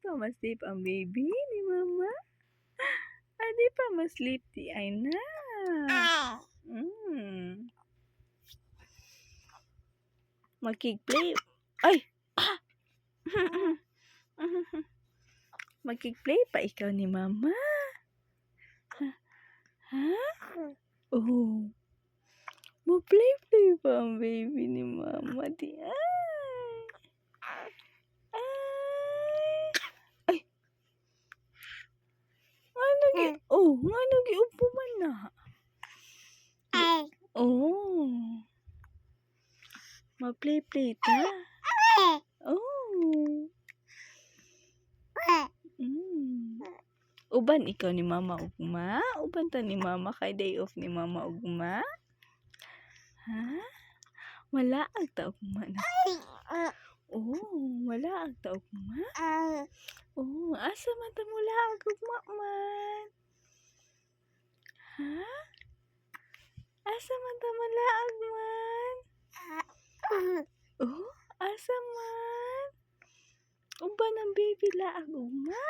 pa ma-sleep ang baby ni mama? Di pa ma-sleep ti ay na. Magkig-play. Ay! Magkig-play pa ikaw ni mama? Ha? Oh. Mag-play-play pa ang baby ni mama di ay. Ay. Ngano gi upo man na. Oh. Mag-play-play ta. Oh. Uban ikaw ni mama ugma? Uban ta ni mama kay day off ni mama ugma? Ha? Wala ag ta ugma na. Wala ag ta ugma? Asa man ta mula ag ugma man? Ha? Asa man ta mula ag man? Asa man? Uban ang baby laag ugma?